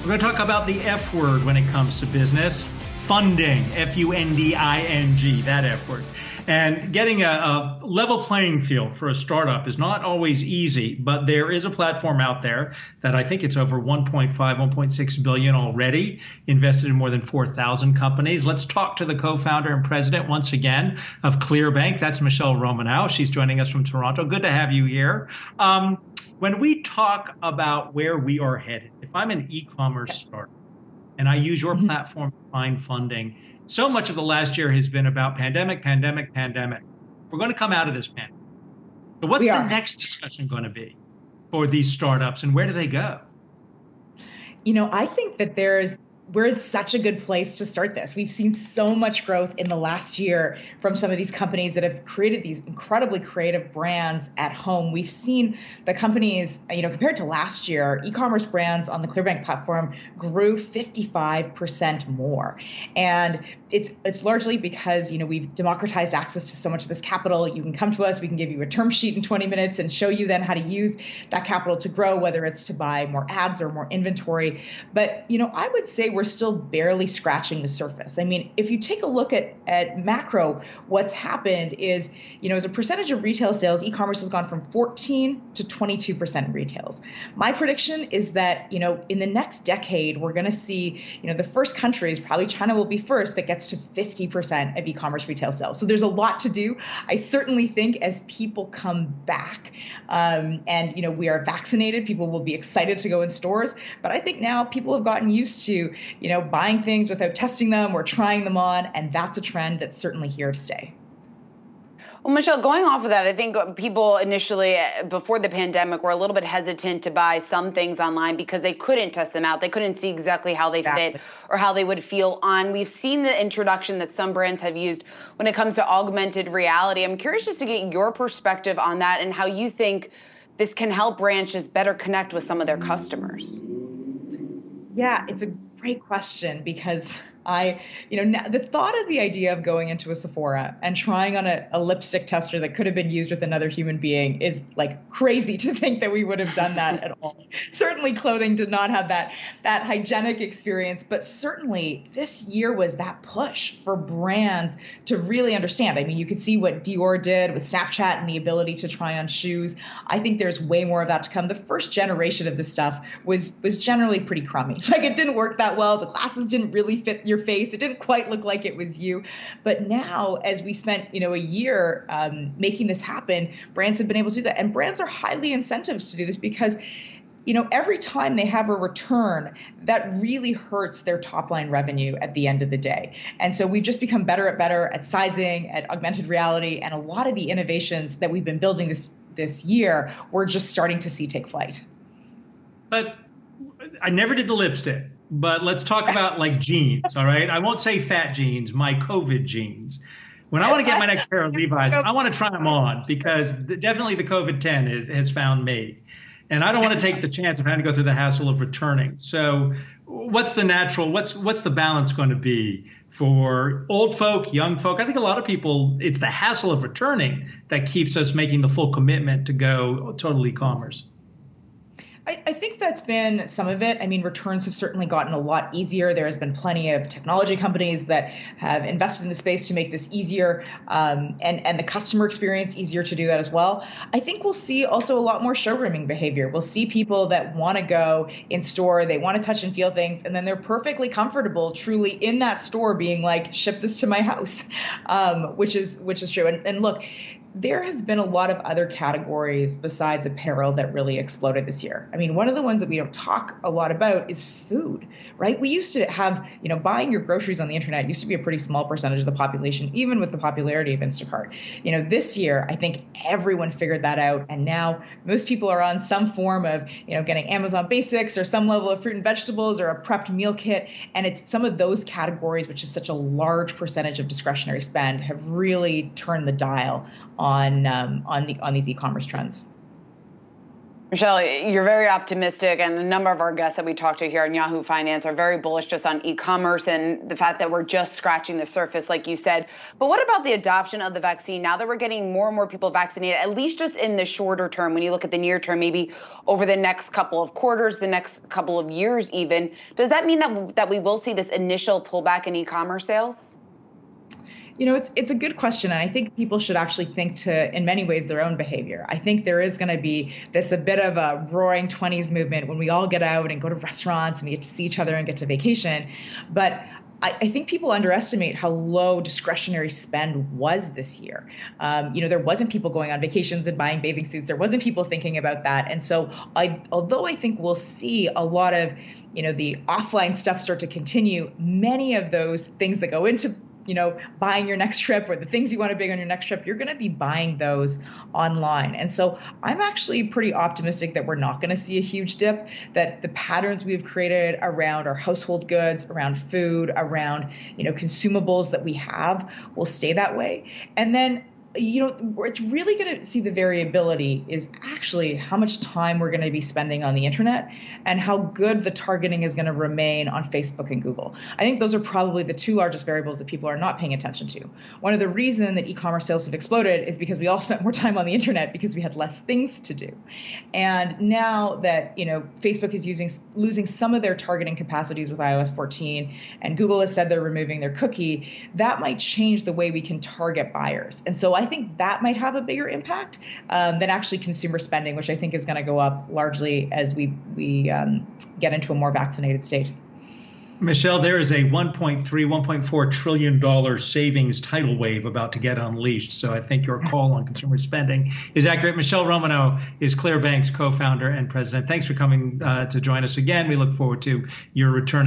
We're going to talk about the F word when it comes to business, funding, F-U-N-D-I-N-G, that F word. And getting a level playing field for a startup is not always easy, but there is a platform out there that I think it's over 1.5, 1.6 billion already, invested in more than 4,000 companies. Let's talk to the co-founder and president once again of Clearbanc. That's Michele Romanow. She's joining us from Toronto. Good to have you here. When we talk about where we are headed, if I'm an e-commerce startup and I use your platform to find funding, so much of the last year has been about pandemic. We're going to come out of this pandemic. So what's the next discussion going to be for these startups, and where do they go? I think that we're in such a good place to start this. We've seen so much growth in the last year from some of these companies that have created these incredibly creative brands at home. We've seen the companies, compared to last year, e-commerce brands on the Clearbanc platform grew 55% more. And it's largely because, we've democratized access to so much of this capital. You can come to us, we can give you a term sheet in 20 minutes and show you then how to use that capital to grow, whether it's to buy more ads or more inventory. But, I would say we're still barely scratching the surface. I mean, if you take a look at macro, what's happened is, as a percentage of retail sales, e-commerce has gone from 14 to 22% in retails. My prediction is that, in the next decade, we're going to see, the first countries, probably China will be first, that gets to 50% of e-commerce retail sales. So there's a lot to do. I certainly think as people come back and, we are vaccinated, people will be excited to go in stores. But I think now people have gotten used to, buying things without testing them or trying them on. And that's a trend that's certainly here to stay. Well, Michele, going off of that, I think people initially, before the pandemic, were a little bit hesitant to buy some things online because they couldn't test them out. They couldn't see exactly how they fit or how they would feel on. We've seen the introduction that some brands have used when it comes to augmented reality. I'm curious just to get your perspective on that and how you think this can help brands just better connect with some of their customers. Yeah, it's a great question because the thought of the idea of going into a Sephora and trying on a lipstick tester that could have been used with another human being is like crazy to think that we would have done that at all. Certainly clothing did not have that hygienic experience, but certainly this year was that push for brands to really understand. I mean, you could see what Dior did with Snapchat and the ability to try on shoes. I think there's way more of that to come. The first generation of this stuff was generally pretty crummy. Like it didn't work that well. The glasses didn't really fit your face. It didn't quite look like it was you. But now, as we spent, a year making this happen, brands have been able to do that. And brands are highly incentivized to do this because, every time they have a return, that really hurts their top line revenue at the end of the day. And so we've just become better at sizing, at augmented reality, and a lot of the innovations that we've been building this year, we're just starting to see take flight. But I never did the lipstick. But let's talk about like jeans, all right? I won't say fat jeans, my COVID jeans. When I want to get my next pair of Levi's, I want to try them on because definitely the COVID-10 has found me. And I don't want to take the chance of having to go through the hassle of returning. So what's the balance going to be for old folk, young folk? I think a lot of people, it's the hassle of returning that keeps us making the full commitment to go total e-commerce. I think that's been some of it. I mean, returns have certainly gotten a lot easier. There has been plenty of technology companies that have invested in the space to make this easier and the customer experience easier to do that as well. I think we'll see also a lot more showrooming behavior. We'll see people that want to go in store, they want to touch and feel things, and then they're perfectly comfortable truly in that store being like, ship this to my house, which is true. And look, there has been a lot of other categories besides apparel that really exploded this year. I mean, one of the ones that we don't talk a lot about is food, right? We used to have, buying your groceries on the internet used to be a pretty small percentage of the population, even with the popularity of Instacart. This year, I think everyone figured that out. And now most people are on some form of, getting Amazon Basics or some level of fruit and vegetables or a prepped meal kit. And it's some of those categories, which is such a large percentage of discretionary spend, have really turned the dial on these e-commerce trends. Michele, you're very optimistic, and a number of our guests that we talked to here on Yahoo Finance are very bullish just on e-commerce and the fact that we're just scratching the surface, like you said. But what about the adoption of the vaccine? Now that we're getting more and more people vaccinated, at least just in the shorter term, when you look at the near term, maybe over the next couple of quarters, the next couple of years even, does that mean that we will see this initial pullback in e-commerce sales? It's a good question. And I think people should actually think to, in many ways, their own behavior. I think there is going to be a bit of a roaring 20s movement when we all get out and go to restaurants and we get to see each other and get to vacation. But I think people underestimate how low discretionary spend was this year. There wasn't people going on vacations and buying bathing suits. There wasn't people thinking about that. And so although I think we'll see a lot of, the offline stuff start to continue, many of those things that go into buying your next trip or the things you want to bring on your next trip, you're going to be buying those online. And so I'm actually pretty optimistic that we're not going to see a huge dip, that the patterns we've created around our household goods, around food, around, consumables that we have will stay that way. And then where it's really going to see the variability is actually how much time we're going to be spending on the internet and how good the targeting is going to remain on Facebook and Google. I think those are probably the two largest variables that people are not paying attention to. One of the reasons that e-commerce sales have exploded is because we all spent more time on the internet because we had less things to do. And now that, Facebook is losing some of their targeting capacities with iOS 14 and Google has said they're removing their cookie, that might change the way we can target buyers. And so I think that might have a bigger impact than actually consumer spending, which I think is going to go up largely as we get into a more vaccinated state. Michele, there is a $1.4 trillion savings tidal wave about to get unleashed. So I think your call on consumer spending is accurate. Michele Romanow is Clearbanc's co-founder and president. Thanks for coming to join us again. We look forward to your return.